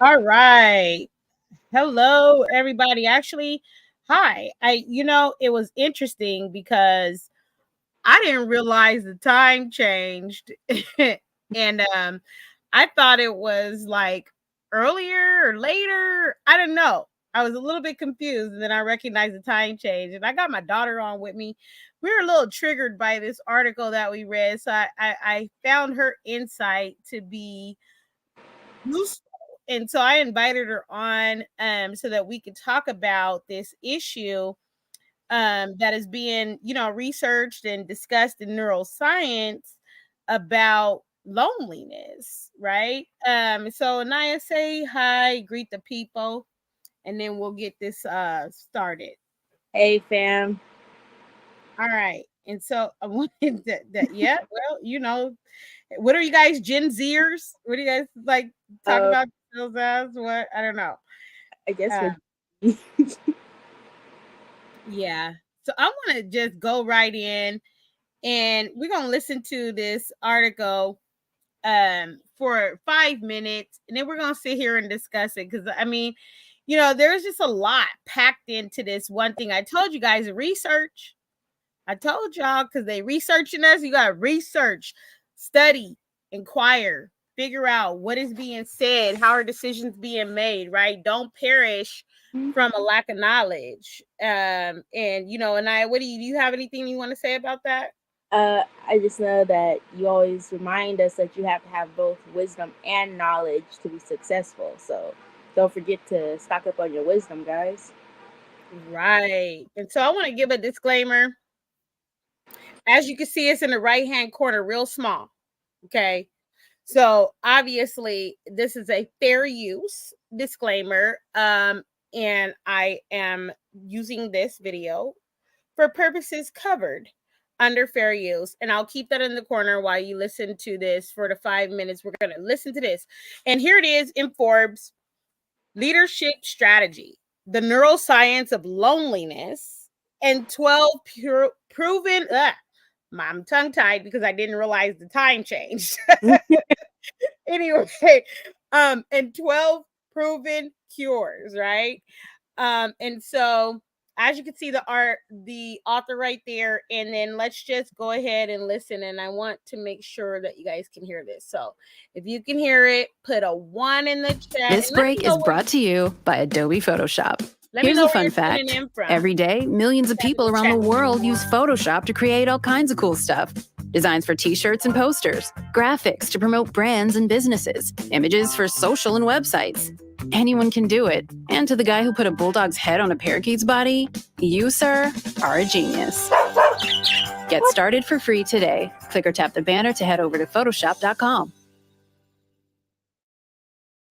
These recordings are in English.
All right. Hello, everybody. Actually, hi. It was interesting because I didn't realize the time changed. and I thought it was like earlier or later. I don't know. I was a little bit confused, and then I recognized the time change. And I got my daughter on with me. We were a little triggered by this article that we read. So I found her insight to be useful. And so I invited her on so that we could talk about this issue that is being, researched and discussed in neuroscience about loneliness, right? So Anaya, say hi, greet the people, and then we'll get this started. Hey, fam. All right. And so I wanted that yeah, well, what are you guys, Gen Zers? What do you guys like talk Uh, about yourselves as? What? I don't know. I guess Uh, we're. yeah. So I want to just go right in, and we're going to listen to this article for 5 minutes, and then we're going to sit here and discuss it. Because I mean, there's just a lot packed into this one thing. I told you guys, research. I told y'all, because they researching us. You got to research, study, inquire, figure out what is being said, how are decisions being made, right? Don't perish from a lack of knowledge. And what do you have anything you want to say about that? I just know that you always remind us that you have to have both wisdom and knowledge to be successful. So don't forget to stock up on your wisdom, guys. Right. And so I want to give a disclaimer. As you can see, it's in the right hand corner, real small. Okay. So obviously, this is a fair use disclaimer. And I am using this video for purposes covered under fair use. And I'll keep that in the corner while you listen to this for the 5 minutes. We're going to listen to this. And here it is in Forbes Leadership Strategy, the neuroscience of loneliness, and 12 proven. I'm tongue tied because I didn't realize the time changed. Anyway, and 12 proven cures, right? And so as you can see the author right there, and then let's just go ahead and listen. And I want to make sure that you guys can hear this. So if you can hear it, put a 1 in the chat. This break is brought to you by Adobe Photoshop. Here's a fun fact. Every day, millions of people around the world use Photoshop to create all kinds of cool stuff. Designs for t-shirts and posters, graphics to promote brands and businesses, images for social and websites. Anyone can do it. And to the guy who put a bulldog's head on a parakeet's body, you, sir, are a genius. Get started for free today. Click or tap the banner to head over to Photoshop.com.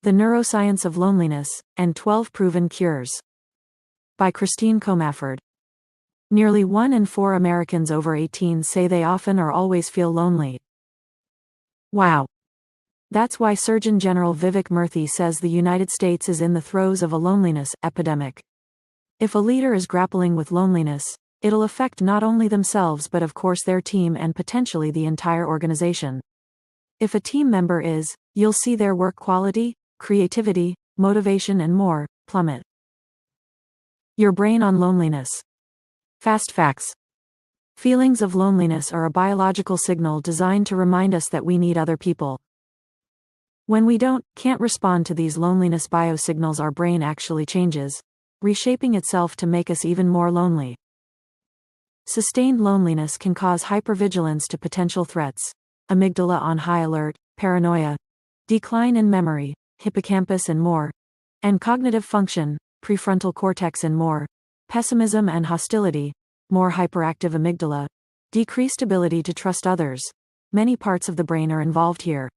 The Neuroscience of Loneliness, and 12 Proven Cures. By Christine Comafford. Nearly 1 in 4 Americans over 18 say they often or always feel lonely. Wow. That's why Surgeon General Vivek Murthy says the United States is in the throes of a loneliness epidemic. If a leader is grappling with loneliness, it'll affect not only themselves but of course their team and potentially the entire organization. If a team member is, you'll see their work quality, creativity, motivation and more plummet. Your brain on loneliness. Fast facts. Feelings of loneliness are a biological signal designed to remind us that we need other people. When we can't respond to these loneliness biosignals, our brain actually changes, reshaping itself to make us even more lonely. Sustained loneliness can cause hypervigilance to potential threats, amygdala on high alert, paranoia, decline in memory, hippocampus and more, and cognitive function, prefrontal cortex and more, pessimism and hostility, more hyperactive amygdala, decreased ability to trust others. Many parts of the brain are involved here.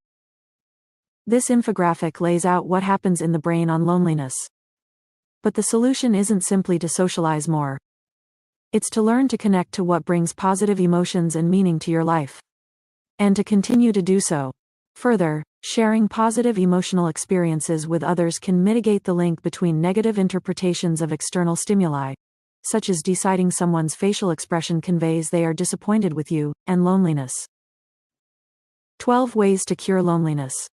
This infographic lays out what happens in the brain on loneliness. But the solution isn't simply to socialize more. It's to learn to connect to what brings positive emotions and meaning to your life. and to continue to do so. Further, sharing positive emotional experiences with others can mitigate the link between negative interpretations of external stimuli, such as deciding someone's facial expression conveys they are disappointed with you, and loneliness. 12 Ways to Cure Loneliness.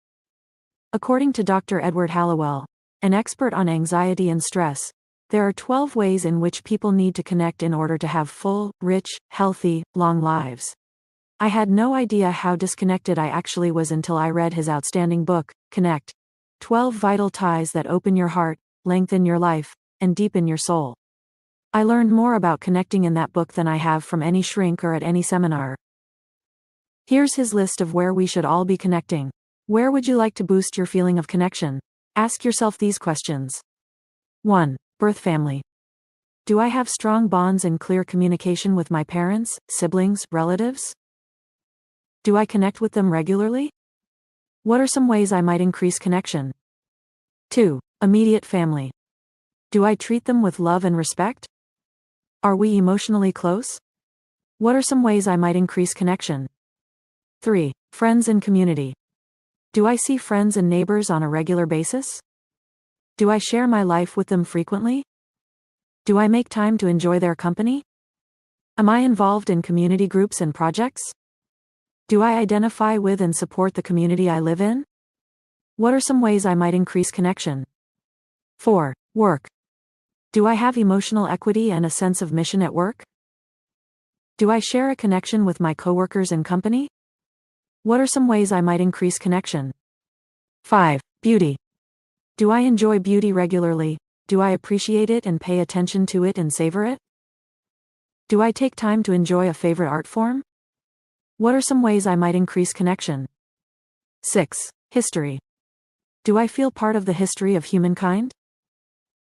According to Dr. Edward Hallowell, an expert on anxiety and stress, there are 12 ways in which people need to connect in order to have full, rich, healthy, long lives. I had no idea how disconnected I actually was until I read his outstanding book, Connect: 12 Vital Ties That Open Your Heart, Lengthen Your Life, and Deepen Your Soul. I learned more about connecting in that book than I have from any shrink or at any seminar. Here's his list of where we should all be connecting. Where would you like to boost your feeling of connection? Ask yourself these questions. 1. Birth family. Do I have strong bonds and clear communication with my parents, siblings, relatives? Do I connect with them regularly? What are some ways I might increase connection? 2. Immediate family. Do I treat them with love and respect? Are we emotionally close? What are some ways I might increase connection? 3. Friends and community. Do I see friends and neighbors on a regular basis? Do I share my life with them frequently? Do I make time to enjoy their company? Am I involved in community groups and projects? Do I identify with and support the community I live in? What are some ways I might increase connection? 4. Work. Do I have emotional equity and a sense of mission at work? Do I share a connection with my coworkers and company? What are some ways I might increase connection? 5. Beauty. Do I enjoy beauty regularly? Do I appreciate it and pay attention to it and savor it? Do I take time to enjoy a favorite art form? What are some ways I might increase connection? 6. History. Do I feel part of the history of humankind?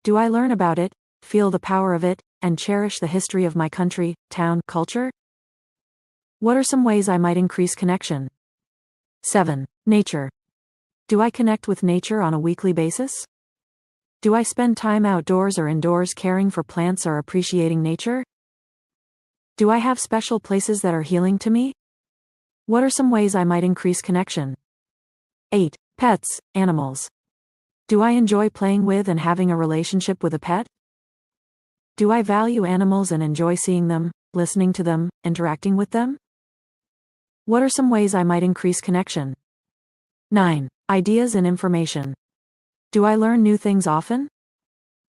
Do I learn about it, feel the power of it, and cherish the history of my country, town, culture? What are some ways I might increase connection? 7. Nature. Do I connect with nature on a weekly basis? Do I spend time outdoors or indoors caring for plants or appreciating nature? Do I have special places that are healing to me? What are some ways I might increase connection? 8. Pets, animals. Do I enjoy playing with and having a relationship with a pet? Do I value animals and enjoy seeing them, listening to them, interacting with them? What are some ways I might increase connection? 9. Ideas and information. Do I learn new things often?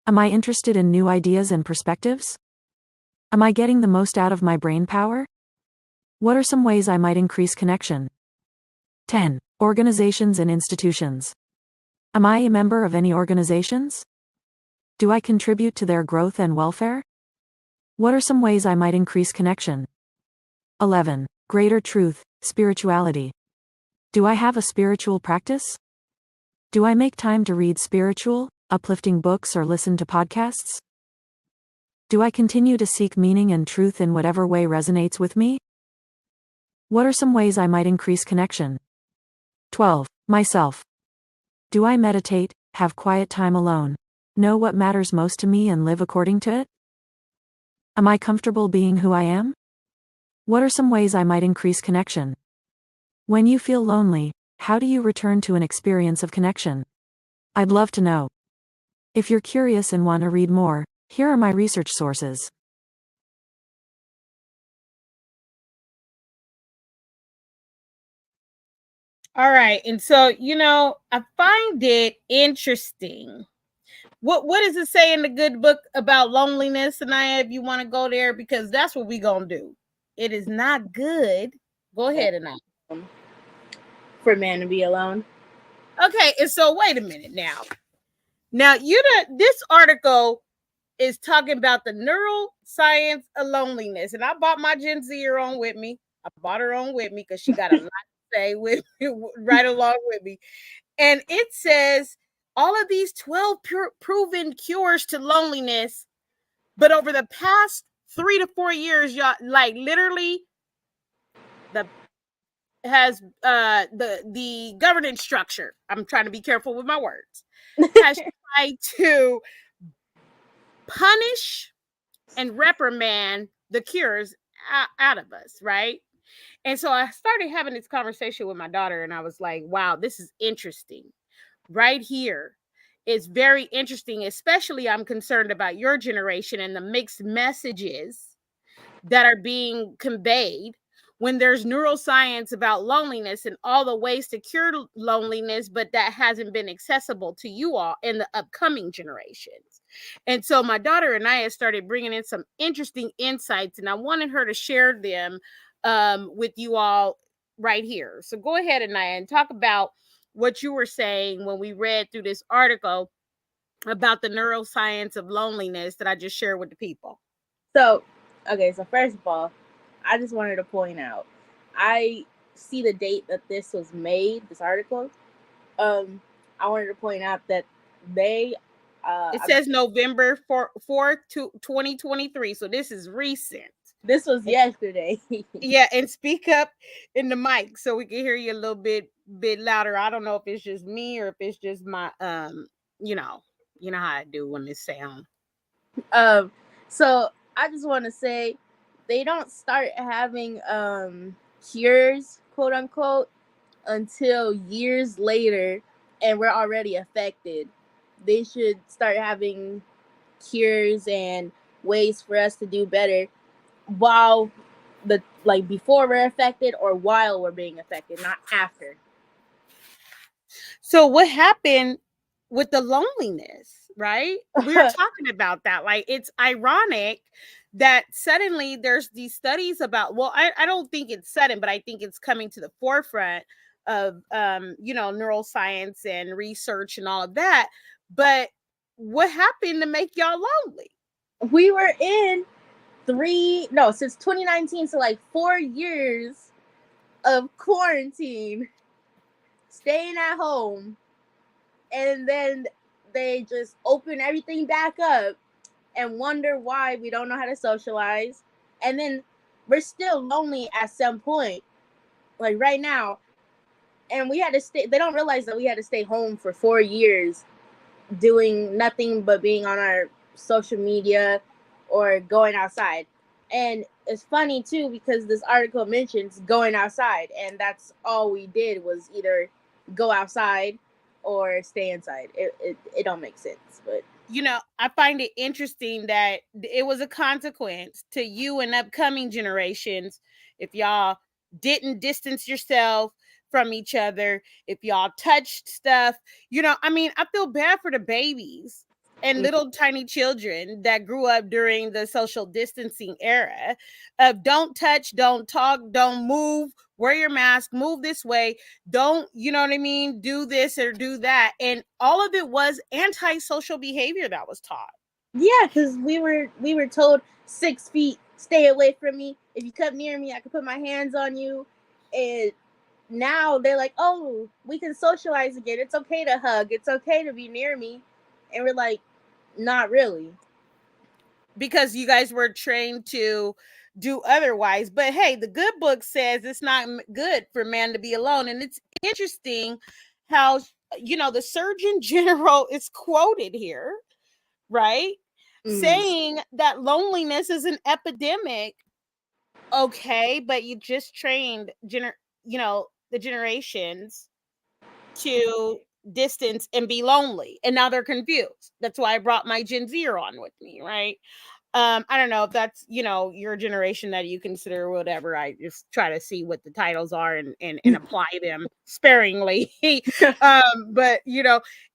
Am I interested in new ideas and perspectives? Am I getting the most out of my brain power? What are some ways I might increase connection? 10. Organizations and institutions. Am I a member of any organizations? Do I contribute to their growth and welfare? What are some ways I might increase connection? 11. Greater truth, spirituality. Do I have a spiritual practice? Do I make time to read spiritual, uplifting books or listen to podcasts? Do I continue to seek meaning and truth in whatever way resonates with me? What are some ways I might increase connection? 12. Myself. Do I meditate, have quiet time alone, know what matters most to me and live according to it? Am I comfortable being who I am? What are some ways I might increase connection? When you feel lonely, how do you return to an experience of connection? I'd love to know. If you're curious and want to read more, here are my research sources. All right. And so, I find it interesting. What does it say in the good book about loneliness? And if you want to go there, because that's what we're going to do. It is not good. Go ahead, Anaya. For man to be alone. Okay. And so wait a minute now. Now, this article is talking about the neuroscience of loneliness. And I bought my Gen Zer on with me. I bought her on with me because she got a lot to say with right along with me. And it says all of these 12 proven cures to loneliness, but over the past 3 to 4 years, y'all, like literally the governance structure, I'm trying to be careful with my words, has tried to punish and reprimand the cures out of us, right? And so I started having this conversation with my daughter, and I was like, wow, this is interesting. Right here. It's very interesting, especially I'm concerned about your generation and the mixed messages that are being conveyed when there's neuroscience about loneliness and all the ways to cure loneliness, but that hasn't been accessible to you all in the upcoming generations. And so my daughter and I have started bringing in some interesting insights, and I wanted her to share them with you all right here. So go ahead, Anaya, and talk about what you were saying when we read through this article about the neuroscience of loneliness that I just shared with the people. So, okay, so first of all, I just wanted to point out, I see the date that this was made, this article. I wanted to point out that they it says November 4th, 2023. So this is recent. This was yesterday. Yeah, and speak up in the mic so we can hear you a little bit louder. I don't know if it's just me or if it's just my you know how I do when it's sound. So I just want to say they don't start having cures, quote unquote, until years later, and we're already affected. They should start having cures and ways for us to do better while before we're affected or while we're being affected, not after. So what happened with the loneliness, right? We were talking about that. Like, it's ironic that suddenly there's these studies about, well, I don't think it's sudden, but I think it's coming to the forefront of neuroscience and research and all of that. But what happened to make y'all lonely? We were in since 2019, so like 4 years of quarantine, staying at home, and then they just open everything back up and wonder why we don't know how to socialize. And then we're still lonely at some point, like right now. And we had to stay. They don't realize that we had to stay home for 4 years doing nothing but being on our social media or going outside. And it's funny too, because this article mentions going outside, and that's all we did was either go outside or stay inside. It don't make sense. But I find it interesting that it was a consequence to you and upcoming generations if y'all didn't distance yourself from each other, if y'all touched stuff. I feel bad for the babies and little tiny children that grew up during the social distancing era of don't touch, don't talk, don't move, wear your mask, move this way, don't, do this or do that. And all of it was antisocial behavior that was taught. Yeah, because we were told 6 feet, stay away from me. If you come near me, I can put my hands on you. And now they're like, oh, we can socialize again. It's okay to hug. It's okay to be near me. And we're like, not really. Because you guys were trained to do otherwise. But hey, the good book says it's not good for man to be alone. And it's interesting how, the Surgeon General is quoted here, right? Saying that loneliness is an epidemic. Okay, but you just trained the generations to distance and be lonely, and now they're confused. That's why I brought my Gen Zer on with me, right? I don't know if that's your generation that you consider whatever. I just try to see what the titles are and apply them sparingly. But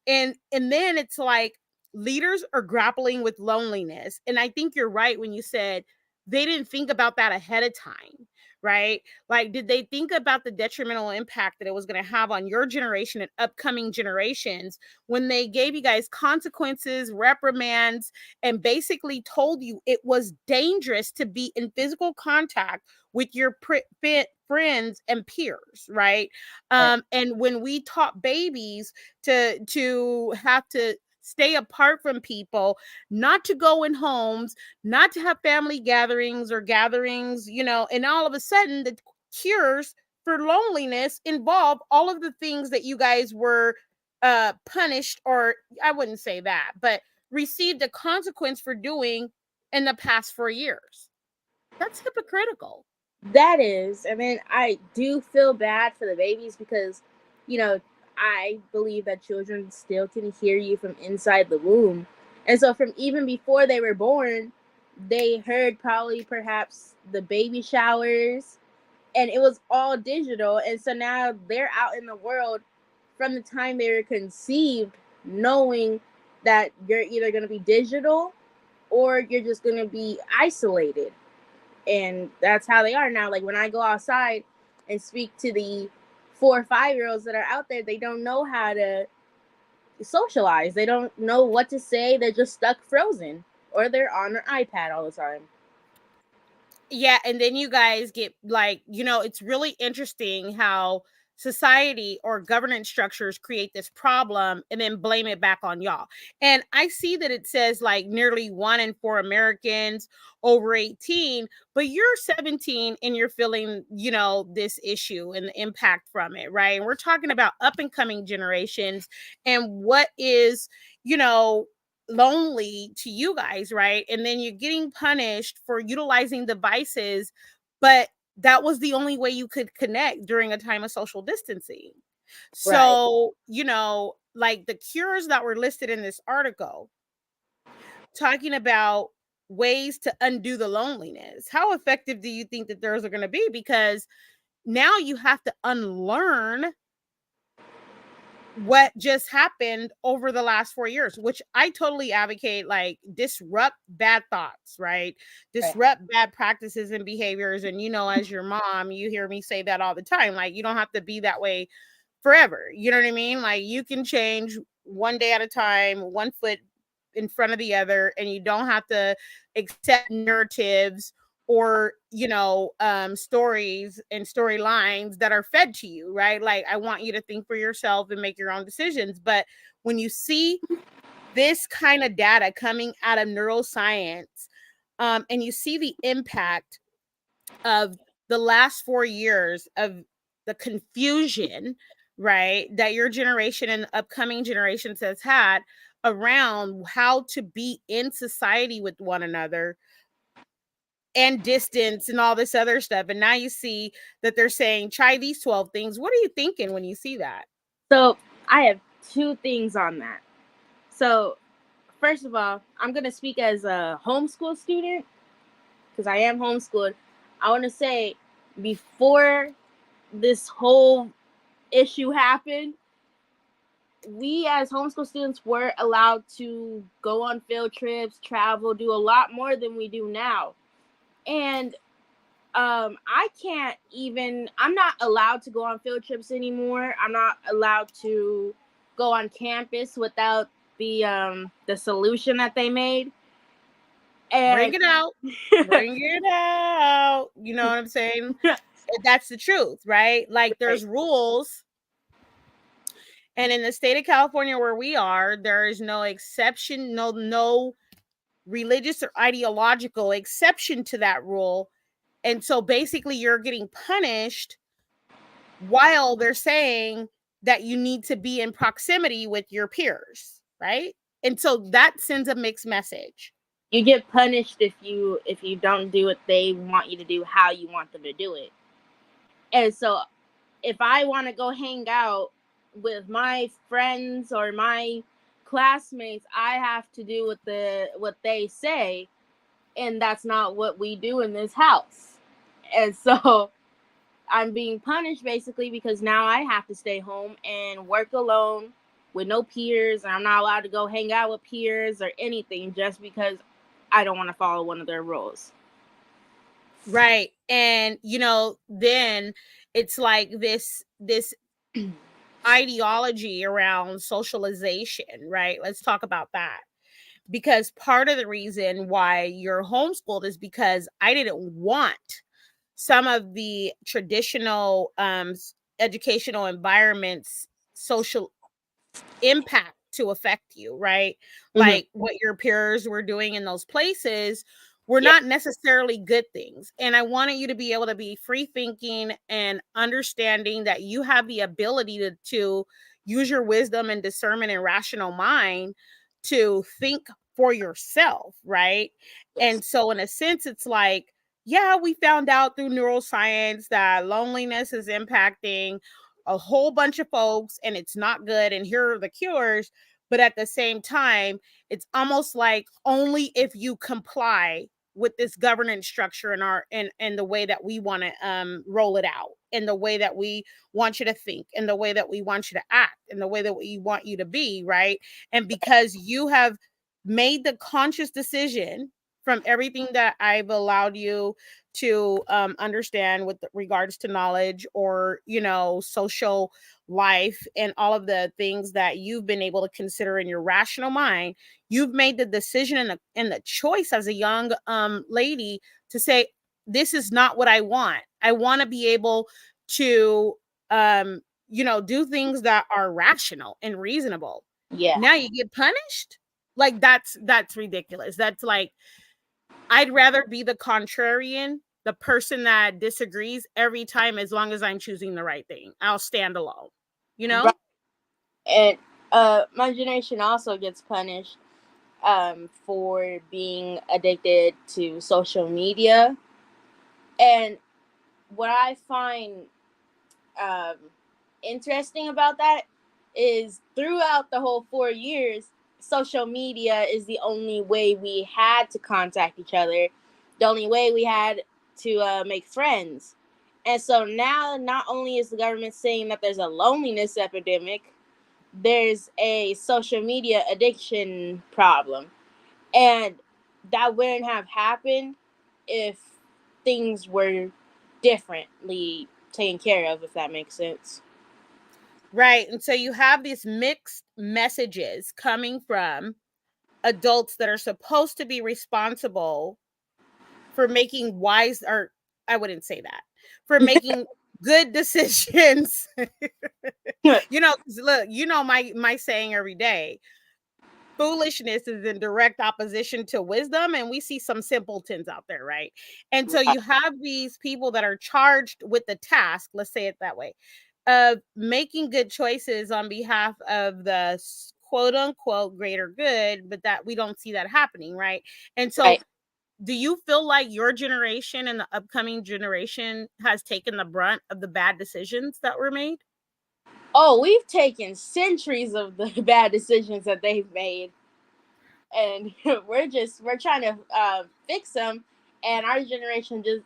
and then it's like leaders are grappling with loneliness, and I think you're right when you said they didn't think about that ahead of time, right? Like, did they think about the detrimental impact that it was going to have on your generation and upcoming generations when they gave you guys consequences, reprimands, and basically told you it was dangerous to be in physical contact with your friends and peers, right? And when we taught babies to have to stay apart from people, not to go in homes, not to have family gatherings, and all of a sudden the cures for loneliness involve all of the things that you guys were punished, or I wouldn't say that, but received a consequence for doing in the past 4 years. That's hypocritical. That is, and then I do feel bad for the babies because, you know, I believe that children still can hear you from inside the womb. And so from even before they were born, they heard probably perhaps the baby showers, and it was all digital. And so now they're out in the world from the time they were conceived, knowing that you're either going to be digital or you're just going to be isolated. And that's how they are now. Like when I go outside and speak to the 4 or 5 year olds that are out there, they don't know how to socialize. They don't know what to say. They're just stuck frozen, or they're on their iPad all the time. Yeah, and then you guys get like, it's really interesting how society or governance structures create this problem and then blame it back on y'all. And I see that it says like nearly 1 in 4 Americans over 18, but you're 17 and you're feeling, this issue and the impact from it, right? And we're talking about up and coming generations and what is, lonely to you guys, right? And then you're getting punished for utilizing devices, but that was the only way you could connect during a time of social distancing. So, right. Like the cures that were listed in this article, talking about ways to undo the loneliness. How effective do you think that those are going to be? Because now you have to unlearn what just happened over the last 4 years, which I totally advocate, like disrupt bad thoughts, right? Disrupt bad practices and behaviors. And, as your mom, you hear me say that all the time. Like, you don't have to be that way forever. You know what I mean? Like you can change one day at a time, one foot in front of the other, and you don't have to accept narratives or stories and storylines that are fed to you, right? Like I want you to think for yourself and make your own decisions. But when you see this kind of data coming out of neuroscience, and you see the impact of the last 4 years of the confusion, right, that your generation and upcoming generations has had around how to be in society with one another and distance and all this other stuff. And now you see that they're saying, try these 12 things. What are you thinking when you see that? So I have 2 things on that. So first of all, I'm going to speak as a homeschool student because I am homeschooled. I want to say before this whole issue happened, we as homeschool students were allowed to go on field trips, travel, do a lot more than we do now. And I'm not allowed to go on field trips anymore. I'm not allowed to go on campus without the solution that they made. And bring it out. Bring it out. You know what I'm saying? That's the truth, right? Like there's rules. And in the state of California where we are, there is no exception, no religious or ideological exception to that rule. And so basically you're getting punished while they're saying that you need to be in proximity with your peers, right? And so that sends a mixed message. You get punished if you don't do what they want you to do, how you want them to do it. And so if I want to go hang out with my friends or my classmates, I have to do what they say, and that's not what we do in this house. And so I'm being punished basically because now I have to stay home and work alone with no peers, and I'm not allowed to go hang out with peers or anything just because I don't want to follow one of their rules. Right. And then it's like this ideology around socialization, right? Let's talk about that. Because part of the reason why you're homeschooled is because I didn't want some of the traditional educational environments social impact to affect you, right? Like what your peers were doing in those places were not necessarily good things. And I wanted you to be able to be free thinking and understanding that you have the ability to use your wisdom and discernment and rational mind to think for yourself, right? And so in a sense, it's like yeah, we found out through neuroscience that loneliness is impacting a whole bunch of folks and it's not good. And here are the cures. But at the same time, it's almost like only if you comply with this governance structure in our in the way that we want to roll it out, in the way that we want you to think, in the way that we want you to act, in the way that we want you to be, right? And because you have made the conscious decision from everything that I've allowed you to understand with regards to knowledge or, social life and all of the things that you've been able to consider in your rational mind, you've made the decision and the choice as a young lady to say, this is not what I want. I want to be able to, do things that are rational and reasonable. Yeah. Now you get punished? Like that's ridiculous. That's like, I'd rather be the contrarian, the person that disagrees every time, as long as I'm choosing the right thing. I'll stand alone, Right. And my generation also gets punished for being addicted to social media. And what I find interesting about that is throughout the whole 4 years, social media is the only way we had to contact each other, the only way we had to make friends. And so now, not only is the government saying that there's a loneliness epidemic, there's a social media addiction problem. And that wouldn't have happened if things were differently taken care of, if that makes sense. Right. And so you have these mixed messages coming from adults that are supposed to be responsible for making wise, or I wouldn't say that, for making good decisions. Look, my saying every day, foolishness is in direct opposition to wisdom, and we see some simpletons out there, right? And so you have these people that are charged with the task, let's say it that way, of making good choices on behalf of the quote unquote greater good, but that we don't see that happening, right? And so do you feel like your generation and the upcoming generation has taken the brunt of the bad decisions that were made? Oh, we've taken centuries of the bad decisions that they've made, and we're trying to fix them. And our generation just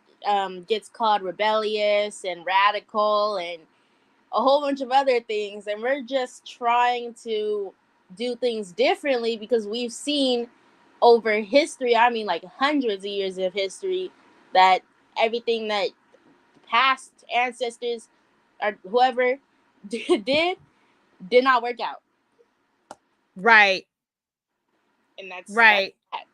gets called rebellious and radical and a whole bunch of other things, and we're just trying to do things differently because we've seen over history, I mean like hundreds of years of history, that everything that past ancestors or whoever did not work out. Right. And that's right. That's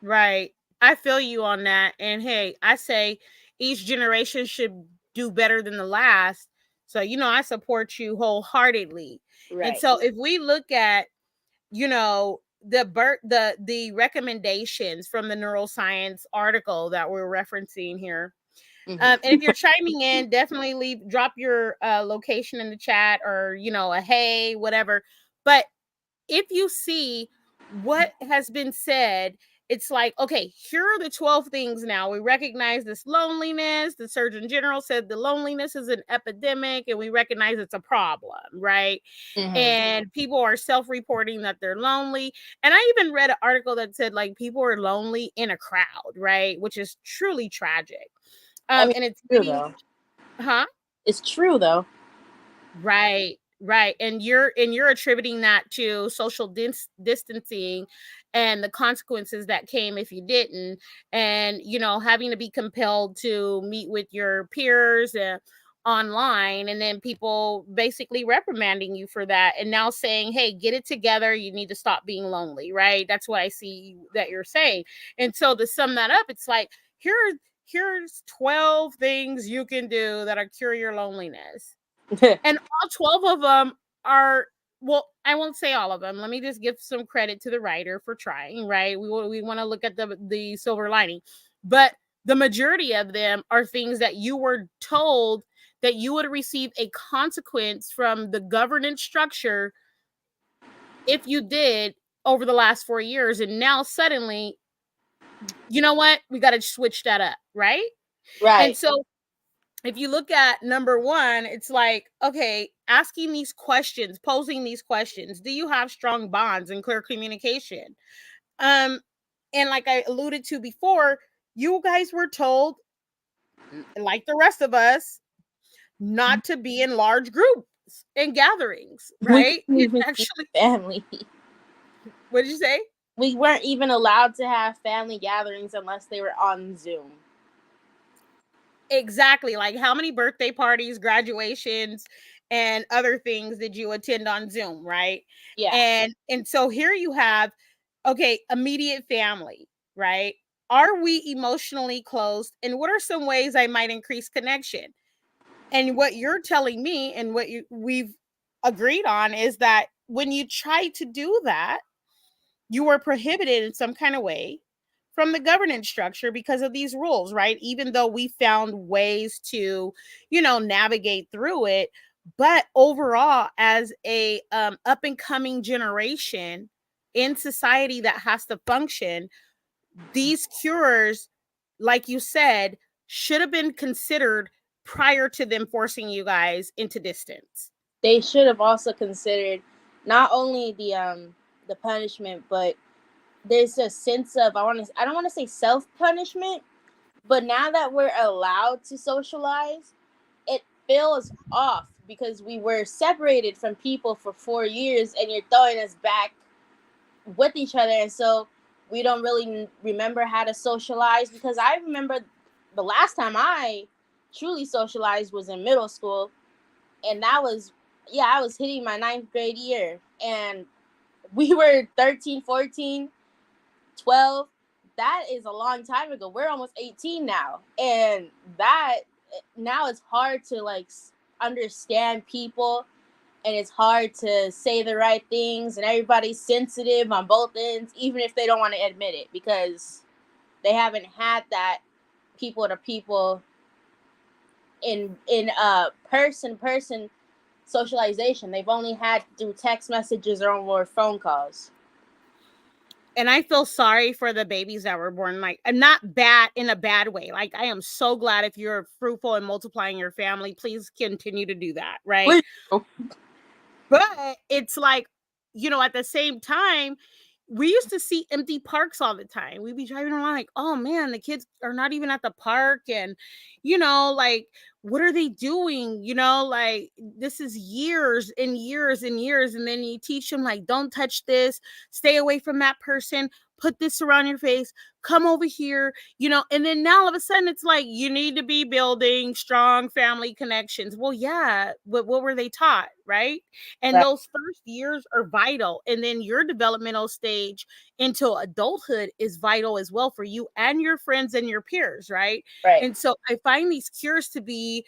Right. I feel you on that. And hey, I say each generation should do better than the last. So, I support you wholeheartedly. right. And so if we look at, the recommendations from the neuroscience article that we're referencing here. And if you're chiming in, definitely drop your location in the chat, or, a hey, whatever. But if you see what has been said, it's like, okay, here are the 12 things now. We recognize this loneliness. The Surgeon General said the loneliness is an epidemic, and we recognize it's a problem, right? And people are self-reporting that they're lonely. And I even read an article that said, like, people are lonely in a crowd, right? Which is truly tragic. And it's true, though. Huh? It's true, though. Right. And you're attributing that to social distancing and the consequences that came if you didn't, and having to be compelled to meet with your peers online, and then people basically reprimanding you for that, and now saying, hey, get it together, you need to stop being lonely, right? That's what I see that you're saying. And so to sum that up, it's like, here's 12 things you can do that'll cure your loneliness. And all 12 of them are, well, I won't say all of them. Let me just give some credit to the writer for trying, right? We want to look at the silver lining. But the majority of them are things that you were told that you would receive a consequence from the governance structure if you did over the last 4 years. And now suddenly you know what? We got to switch that up, right? Right. And so if you look at number one, it's like, okay, asking these questions, posing these questions. Do you have strong bonds and clear communication? And like I alluded to before, you guys were told, like the rest of us, not to be in large groups and gatherings, right? We It's couldn't even see actually, family. what did you say? We weren't even allowed to have family gatherings unless they were on Zoom. Exactly. Like how many birthday parties, graduations, and other things did you attend on Zoom, right? Yeah. And so here you have, okay, immediate family, right? Are we emotionally close? And what are some ways I might increase connection? And what you're telling me and what we've agreed on is that when you try to do that, you were prohibited in some kind of way from the governance structure because of these rules, right? Even though we found ways to, navigate through it, but overall, as a up and coming generation in society that has to function, these cures, like you said, should have been considered prior to them forcing you guys into distance. They should have also considered not only the punishment, but there's a sense of I don't want to say self-punishment, but now that we're allowed to socialize, it feels off because we were separated from people for 4 years and you're throwing us back with each other, and so we don't really remember how to socialize. Because I remember the last time I truly socialized was in middle school, and that was, I was hitting my 9th grade year, and we were 13, 14, 12. That is a long time ago. We're almost 18 now, and that now it's hard to like understand people, and it's hard to say the right things, and everybody's sensitive on both ends, even if they don't want to admit it, because they haven't had that people to people in person socialization. They've only had through text messages or phone calls. And I feel sorry for the babies that were born, like, not bad in a bad way. Like, I am so glad if you're fruitful and multiplying your family, please continue to do that, right? But it's like, at the same time, we used to see empty parks all the time. We'd be driving around like, oh man, the kids are not even at the park. And, like, what are they doing? Like, this is years and years and years. And then you teach them, like, don't touch this, stay away from that person, put this around your face, come over here, and then now all of a sudden it's like, you need to be building strong family connections. Well, yeah, but what were they taught, right? And Right. those first years are vital. And then your developmental stage into adulthood is vital as well for you and your friends and your peers, right? Right. And so I find these cures to be,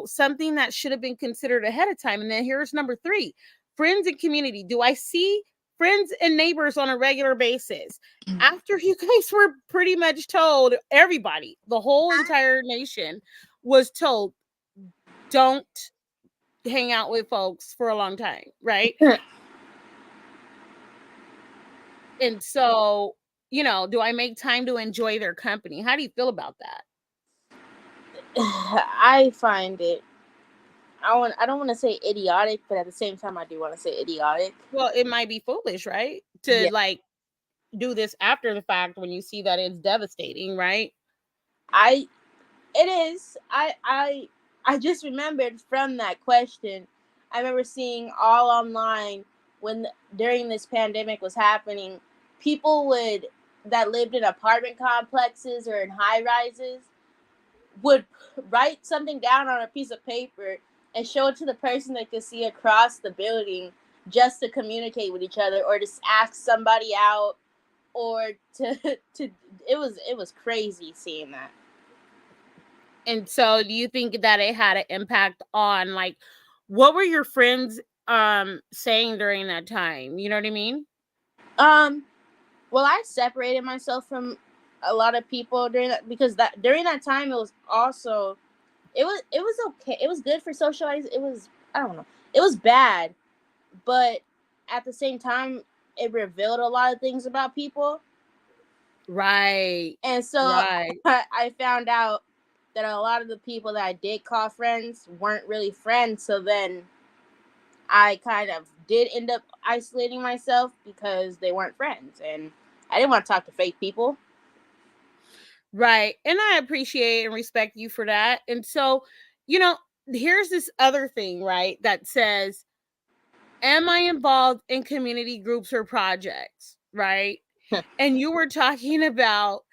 something that should have been considered ahead of time. And then here's number 3, friends and community. Do I see friends and neighbors on a regular basis? After you guys were pretty much told, everybody, the whole entire nation was told, don't hang out with folks for a long time, right? And so, do I make time to enjoy their company? How do you feel about that? I find it, I don't want to say idiotic, but at the same time I do want to say idiotic. Well, it might be foolish, right? To like do this after the fact when you see that it's devastating, right? It is. I just remembered from that question. I remember seeing all online when during this pandemic was happening, people that lived in apartment complexes or in high rises would write something down on a piece of paper and show it to the person that could see across the building, just to communicate with each other or just ask somebody out, or to it was crazy seeing that. And so do you think that it had an impact on, like, what were your friends saying during that time? You know what I mean? Well, I separated myself from a lot of people during that, because that during that time it was also it was okay. It was good for socializing. It was, I don't know. It was bad, but at the same time it revealed a lot of things about people. Right. And so Right. I found out that a lot of the people that I did call friends weren't really friends. So then I kind of did end up isolating myself because they weren't friends. And I didn't want to talk to fake people. Right. And I appreciate and respect you for that. And so, here's this other thing, right, that says, am I involved in community groups or projects? Right. And you were talking about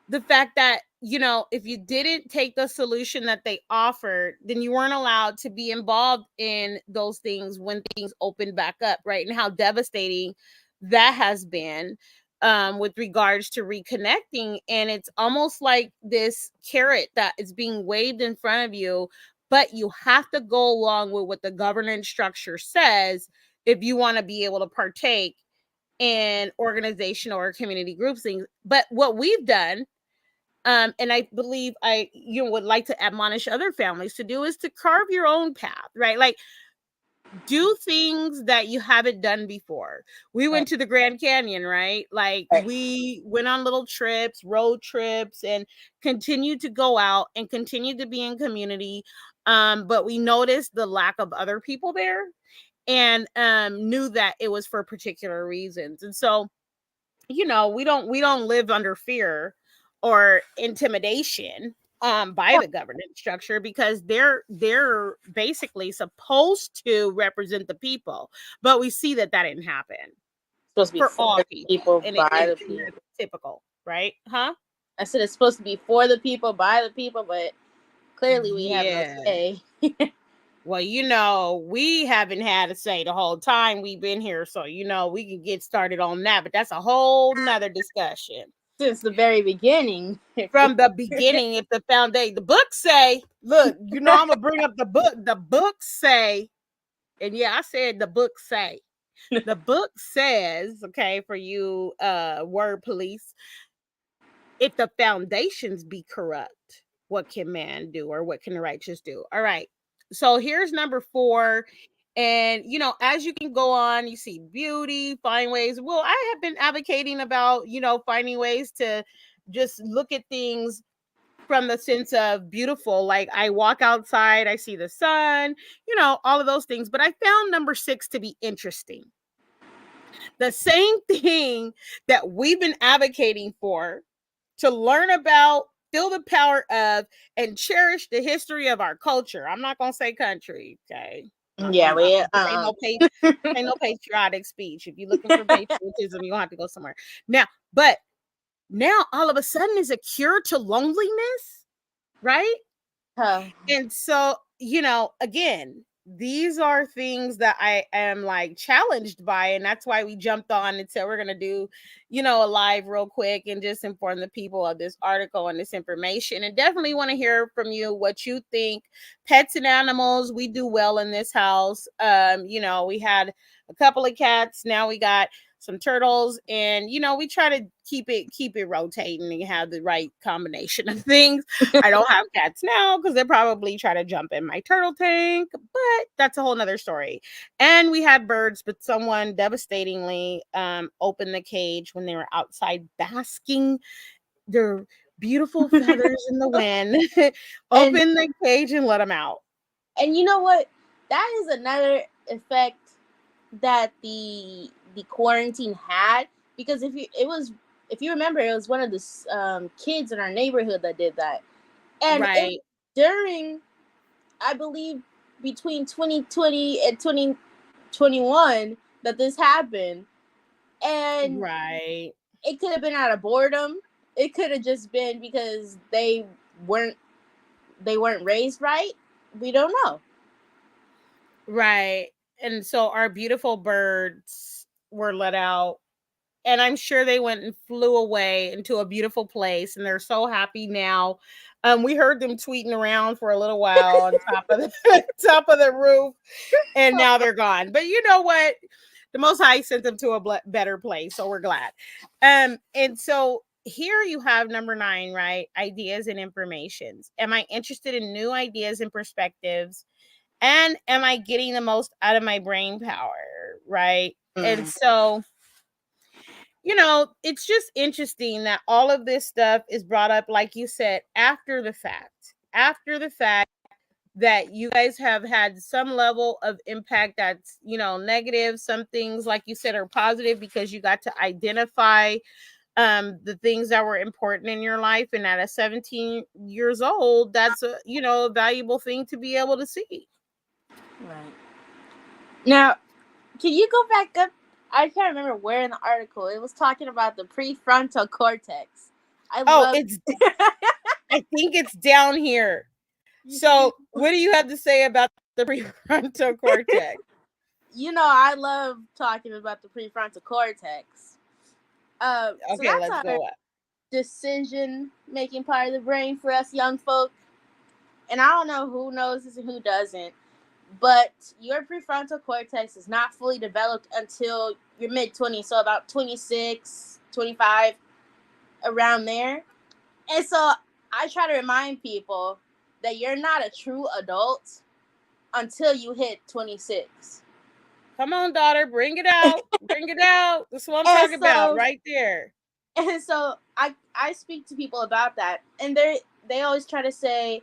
the fact that, if you didn't take the solution that they offered, then you weren't allowed to be involved in those things when things opened back up, right? And how devastating that has been, with regards to reconnecting. And it's almost like this carrot that is being waved in front of you, but you have to go along with what the governance structure says if you want to be able to partake in organization or community groups things. But what we've done, and I believe would like to admonish other families to do, is to carve your own path, right? Like, do things that you haven't done before. We went to the Grand Canyon, right? Like, we went on little trips, road trips, and continued to go out and continue to be in community. But we noticed the lack of other people there, and knew that it was for particular reasons. And so, we don't live under fear or intimidation by the governance structure, because they're basically supposed to represent the people, but we see that didn't happen It's supposed to be for all the people and by the people. that's typical, right? Huh? I said it's supposed to be for the people by the people, but clearly we have no say. Well, we haven't had a say the whole time we've been here, so we can get started on that, but that's a whole nother discussion. Since the very beginning. From the beginning, if the foundation, the books say, look, I'm gonna bring up the book. The books say, and yeah, I said the books say. The book says, okay, for you word police, if the foundations be corrupt, what can man do, or what can the righteous do? All right. So here's number 4. And, as you can go on, you see beauty, find ways. Well, I have been advocating about, finding ways to just look at things from the sense of beautiful. Like, I walk outside, I see the sun, all of those things. But I found number 6 to be interesting. The same thing that we've been advocating for, to learn about, feel the power of, and cherish the history of our culture. I'm not going to say country, okay? Yeah, ain't no patriotic speech. If you're looking for patriotism, you'll have to go somewhere. But now all of a sudden is a cure to loneliness, right? And so, again, these are things that I am like challenged by, and that's why we jumped on and said we're gonna do, a live real quick and just inform the people of this article and this information. And definitely want to hear from you what you think. Pets and animals, we do well in this house. We had a couple of cats, now we got some turtles, and we try to keep it rotating and have the right combination of things. I don't have cats now because they probably try to jump in my turtle tank, but that's a whole nother story. And we had birds, but someone devastatingly opened the cage when they were outside basking their beautiful feathers in the wind. Open the cage and let them out. And you know what? That is another effect that the quarantine had, because if you remember, it was one of the kids in our neighborhood that did that, and during, I believe, between 2020 and 2021 that this happened, and it could have been out of boredom. It could have just been because they weren't raised right. We don't know. Right. And so our beautiful birds were let out, and I'm sure they went and flew away into a beautiful place, and they're so happy now. We heard them tweeting around for a little while on top of the roof, and now they're gone. But you know what? The Most High sent them to a better place, so we're glad. And so here you have number 9, right? Ideas and informations. Am I interested in new ideas and perspectives? And am I getting the most out of my brain power, right? And so it's just interesting that all of this stuff is brought up, like you said, after the fact, that you guys have had some level of impact that's, negative. Some things, like you said, are positive because you got to identify the things that were important in your life. And at 17 years old, that's a valuable thing to be able to see. Right. Now, can you go back up? I can't remember where in the article it was talking about the prefrontal cortex. I think it's down here. So what do you have to say about the prefrontal cortex? I love talking about the prefrontal cortex. Okay, so that's let's go up. Decision-making part of the brain for us young folk. And I don't know who knows this and who doesn't, but your prefrontal cortex is not fully developed until your mid-20s, so about 26, 25, around there. And so I try to remind people that you're not a true adult until you hit 26. Come on, daughter, bring it out. Bring it out. That's what I'm talking about right there. And so I speak to people about that, and they always try to say,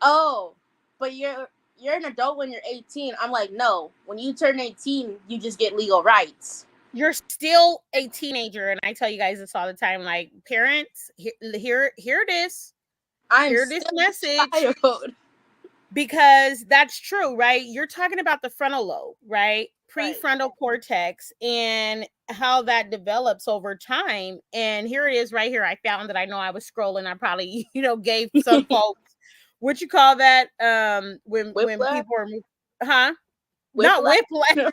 "Oh, but you're an adult when you're 18." I'm like, "No, when you turn 18, you just get legal rights. You're still a teenager." And I tell you guys this all the time, like, parents, here it is. Hear this message. Because that's true, right? You're talking about the frontal lobe, right? Prefrontal cortex and how that develops over time. And here it is right here. I found that. I know I was scrolling. I probably, gave some folks, what you call that? When people are, not whiplash.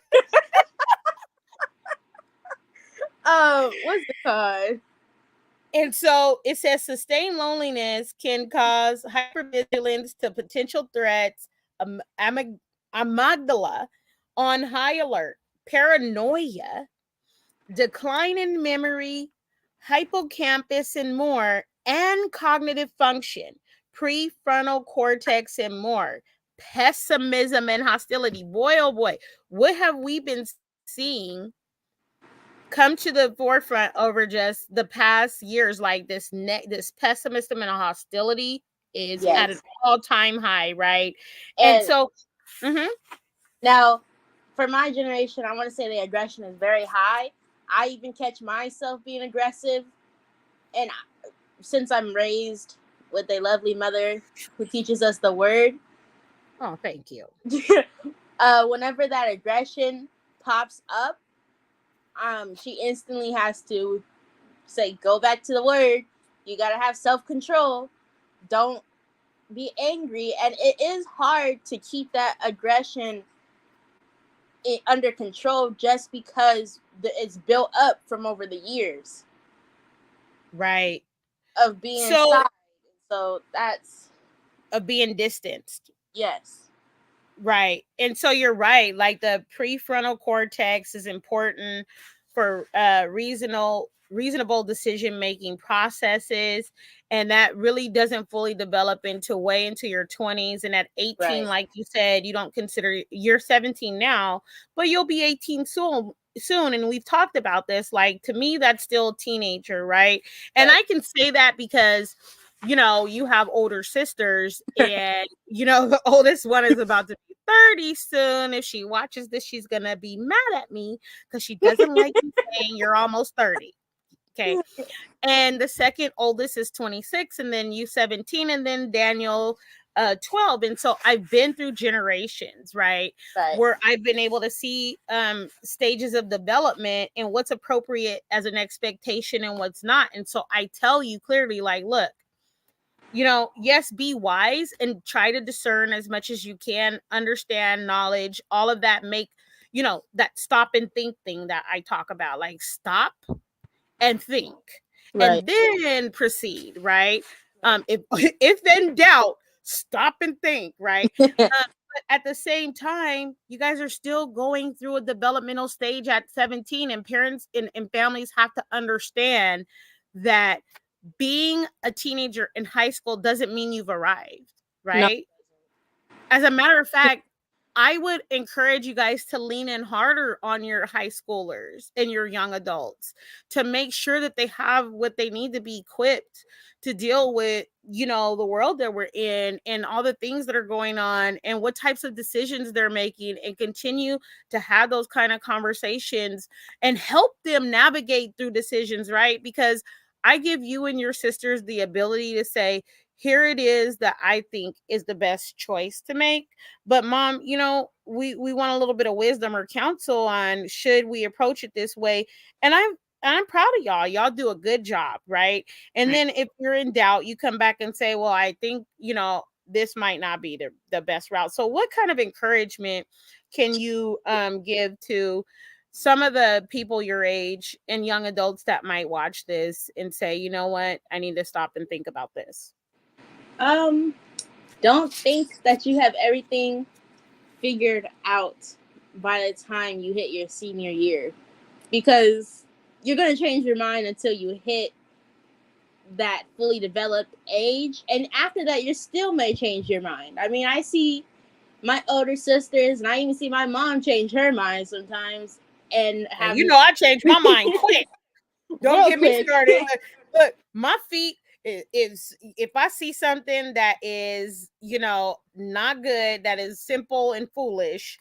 What's it called? And so it says sustained loneliness can cause hypervigilance to potential threats, amygdala on high alert, paranoia, decline in memory, hippocampus and more, and cognitive function, prefrontal cortex and more, pessimism and hostility. Boy, oh boy, what have we been seeing come to the forefront over just the past years? Like this pessimism and hostility is at an all-time high, right? And so now for my generation, I want to say the aggression is very high. I even catch myself being aggressive, and since I'm raised with a lovely mother who teaches us the word, thank you. Whenever that aggression pops up, she instantly has to say, "Go back to the word. You got to have self-control. Don't be angry." And it is hard to keep that aggression under control just because it's built up from over the years. Right. Of being inside. So that's of being distanced. Yes. Right. And so you're right. Like the prefrontal cortex is important for reasonable decision-making processes. And that really doesn't fully develop way into your 20s. And at 18, like you said, you don't consider you're 17 now, but you'll be 18 soon. And we've talked about this. Like, to me, that's still a teenager, right? And I can say that because you have older sisters, and the oldest one is about to be 30 soon. If she watches this, she's gonna be mad at me because she doesn't like me saying you're almost 30. Okay. And the second oldest is 26, and then you 17, and then Daniel 12. And so I've been through generations, right? Where I've been able to see stages of development and what's appropriate as an expectation and what's not. And so I tell you clearly, like, look, yes, be wise and try to discern as much as you can, understand knowledge, all of that. Make, that stop and think thing that I talk about, like stop and think and then proceed, right? If in doubt, stop and think, right? But at the same time, you guys are still going through a developmental stage at 17, and parents and families have to understand that being a teenager in high school doesn't mean you've arrived, right? No. As a matter of fact, I would encourage you guys to lean in harder on your high schoolers and your young adults to make sure that they have what they need to be equipped to deal with, you know, the world that we're in and all the things that are going on and what types of decisions they're making, and continue to have those kind of conversations and help them navigate through decisions, right? Because I give you and your sisters the ability to say, here it is that I think is the best choice to make. But mom, you know, we want a little bit of wisdom or counsel on should we approach it this way. And I'm proud of y'all. Y'all do a good job, right? And then if you're in doubt, you come back and say, well, I think, you know, this might not be the best route. So what kind of encouragement can you give to some of the people your age and young adults that might watch this and say, you know what, I need to stop and think about this? Don't think that you have everything figured out by the time you hit your senior year, because you're going to change your mind until you hit that fully developed age. And after that, you still may change your mind. I mean, I see my older sisters, and I even see my mom change her mind sometimes. And you know, I changed my mind quick. Don't get me started. Look, my feet is if I see something that is, you know, not good, that is simple and foolish,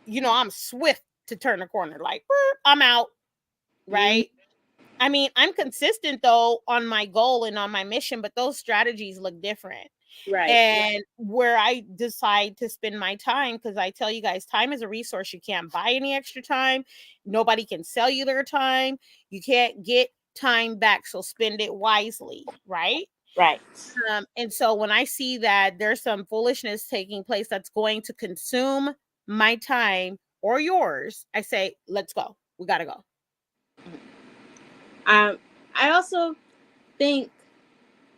you know, I'm swift to turn the corner. Like, I'm out, right? I mean, I'm consistent though on my goal and on my mission, but those strategies look different. Right. And where I decide to spend my time, because I tell you guys, time is a resource. You can't buy any extra time. Nobody can sell you their time. You can't get time back. So spend it wisely, right? Right. And so when I see that there's some foolishness taking place that's going to consume my time or yours, I say, let's go. We got to go. I also think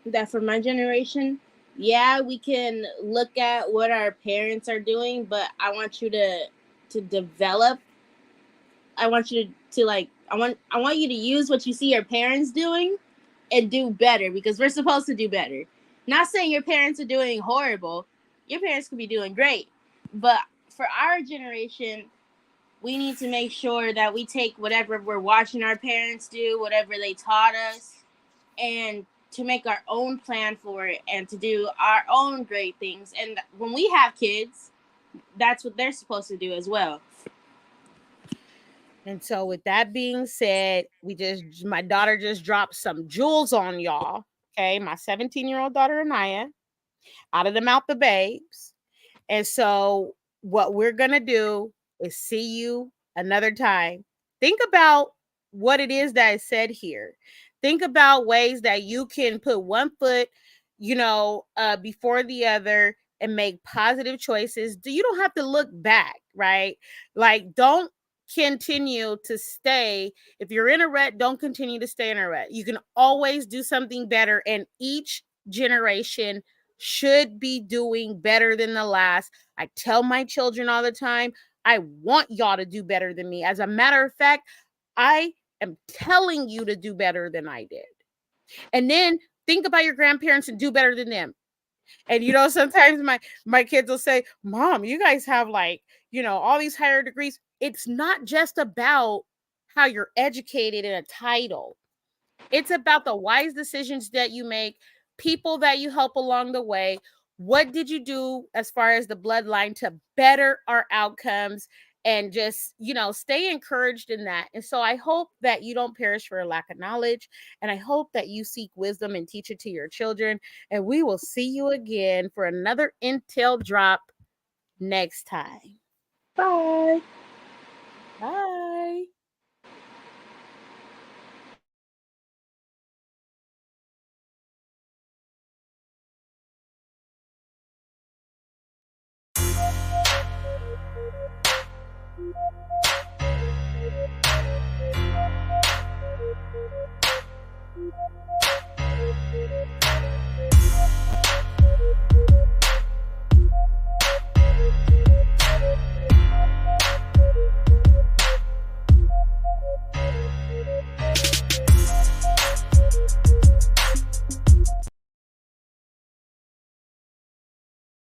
that for my generation, yeah, we can look at what our parents are doing, but I want you to develop. I want you to like, I want you to use what you see your parents doing and do better, because we're supposed to do better. Not saying your parents are doing horrible. Your parents could be doing great. But for our generation, we need to make sure that we take whatever we're watching our parents do, whatever they taught us, and to make our own plan for it and to do our own great things. And when we have kids, that's what they're supposed to do as well. And so with that being said, my daughter just dropped some jewels on y'all. Okay. My 17-year-old daughter, Anaya, out of the mouth of babes. And so what we're going to do is see you another time. Think about what it is that is said here. Think about ways that you can put one foot, you know, before the other and make positive choices. You don't have to look back, right? Like, don't continue to stay. If you're in a rut, don't continue to stay in a rut. You can always do something better, and each generation should be doing better than the last. I tell my children all the time, I want y'all to do better than me. As a matter of fact, I am telling you to do better than I did. And then think about your grandparents and do better than them. And, you know, sometimes my kids will say, Mom, you guys have like, you know, all these higher degrees. It's not just about how you're educated in a title. It's about the wise decisions that you make, people that you help along the way. What did you do as far as the bloodline to better our outcomes? And just, you know, stay encouraged in that. And so I hope that you don't perish for a lack of knowledge. And I hope that you seek wisdom and teach it to your children. And we will see you again for another Intel drop next time. Bye. Bye. Thank you.